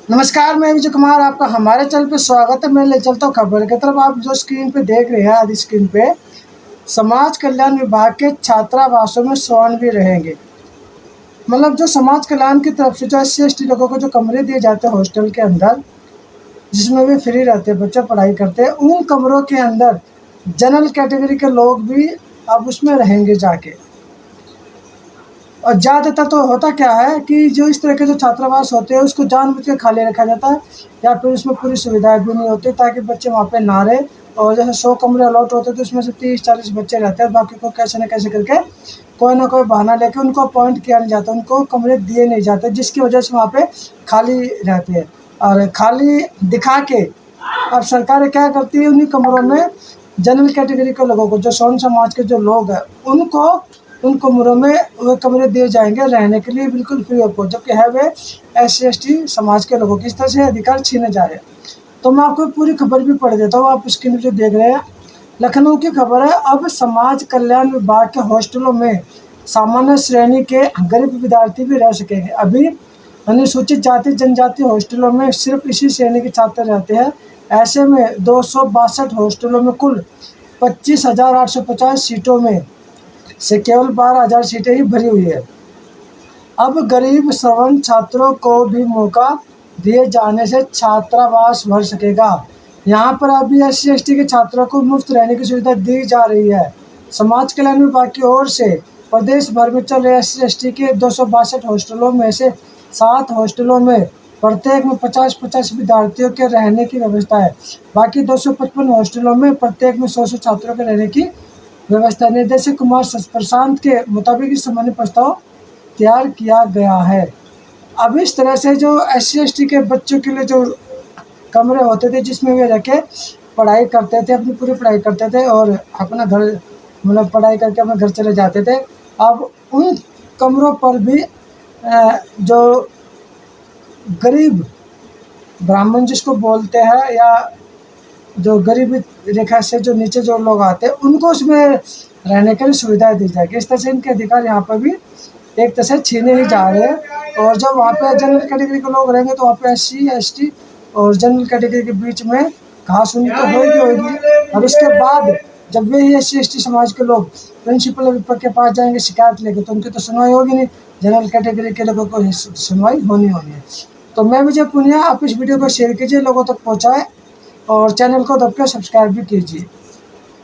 नमस्कार, मैं विजय कुमार, आपका हमारे चैनल पे स्वागत है। मैं ले चलता हूँ खबर की तरफ। आप जो स्क्रीन पे देख रहे हैं, आदि स्क्रीन पे समाज कल्याण विभाग के छात्रावासों में स्वर्ण भी रहेंगे। मतलब जो समाज कल्याण की तरफ से जो SC/ST लोगों को जो कमरे दिए जाते हैं हॉस्टल के अंदर, जिसमें भी फ्री रहते हैं, बच्चे पढ़ाई करते हैं, उन कमरों के अंदर जनरल कैटेगरी के लोग भी अब उसमें रहेंगे जाके। और ज़्यादातर तो होता क्या है कि जो इस तरह के जो छात्रावास होते हैं उसको जानबूझ के खाली रखा जाता है, या फिर उसमें पूरी सुविधाएं भी नहीं होती ताकि बच्चे वहाँ पे ना रहे। और जैसे 100 कमरे अलॉट होते हैं तो उसमें से 30-40 बच्चे रहते हैं, बाकी को कैसे न कैसे करके कोई ना कोई बहाना लेके उनको अपॉइंट किया नहीं जाता, उनको कमरे दिए नहीं जाते, जिसकी वजह से वहाँ पे खाली रहते हैं। और खाली दिखा के अब सरकारें क्या करती है, उन्हीं कमरों में जनरल कैटेगरी के लोगों को, जो स्वर्ण समाज के जो लोग हैं, उनको उन कमरों में वो कमरे दिए जाएंगे रहने के लिए बिल्कुल फ्री ऑफ कॉस्ट, जबकि है वे SC/ST समाज के लोगों की इस तरह से अधिकार छीने जा रहे हैं। तो मैं आपको पूरी खबर भी पढ़ देता हूँ, आप स्क्रीन जो देख रहे हैं। लखनऊ की खबर है। अब समाज कल्याण विभाग के हॉस्टलों में सामान्य श्रेणी के गरीब विद्यार्थी भी रह सकेंगे। अभी अनुसूचित जाति जनजाति हॉस्टलों में सिर्फ इसी श्रेणी के छात्र रहते हैं। ऐसे में 262 हॉस्टलों में कुल 25,850 सीटों में से केवल 12,000 सीटें ही भरी हुई है। अब गरीब सवर्ण छात्रों को भी मौका दिए जाने से छात्रावास भर सकेगा। यहाँ पर अभी SC/ST के छात्रों को मुफ्त रहने की सुविधा दी जा रही है। समाज कल्याण विभाग की ओर से प्रदेश भर में चल रहे SC/ST के 262 हॉस्टलों में से 7 हॉस्टलों में प्रत्येक में 50-50 विद्यार्थियों के रहने की व्यवस्था है। बाकी 255 हॉस्टलों में प्रत्येक में 100 छात्रों के रहने की व्यवस्था। निर्देशक कुमार प्रशांत के मुताबिक इस संबंधी प्रस्ताव तैयार किया गया है। अब इस तरह से जो SC/ST के बच्चों के लिए जो कमरे होते थे, जिसमें वे रह के पढ़ाई करते थे, अपनी पूरी पढ़ाई करते थे और अपना घर, मतलब पढ़ाई करके अपने घर चले जाते थे। अब उन कमरों पर भी जो गरीब ब्राह्मण जिसको बोलते हैं, या जो गरीबी रेखा से जो नीचे जो लोग आते हैं, उनको उसमें रहने की सुविधाएं दी जाएगी। इस तरह से इनके अधिकार यहाँ पर भी एक तरह से छीने ही जा रहे हैं। और जब वहाँ पे जनरल कैटेगरी के लोग रहेंगे तो वहाँ पे SC/ST और जनरल कैटेगरी के बीच में घास-ऊनी तो होगी। और उसके बाद जब वे ही SC/ST समाज के लोग प्रिंसिपल के पास जाएंगे शिकायत लेके, तो उनकी तो सुनवाई होगी नहीं, जनरल कैटेगरी के लोगों को सुनवाई होनी है। तो मैं विजय पुनिया, आप इस वीडियो को शेयर कीजिए, लोगों तक पहुँचाएँ और चैनल को दबकर सब्सक्राइब भी कीजिए।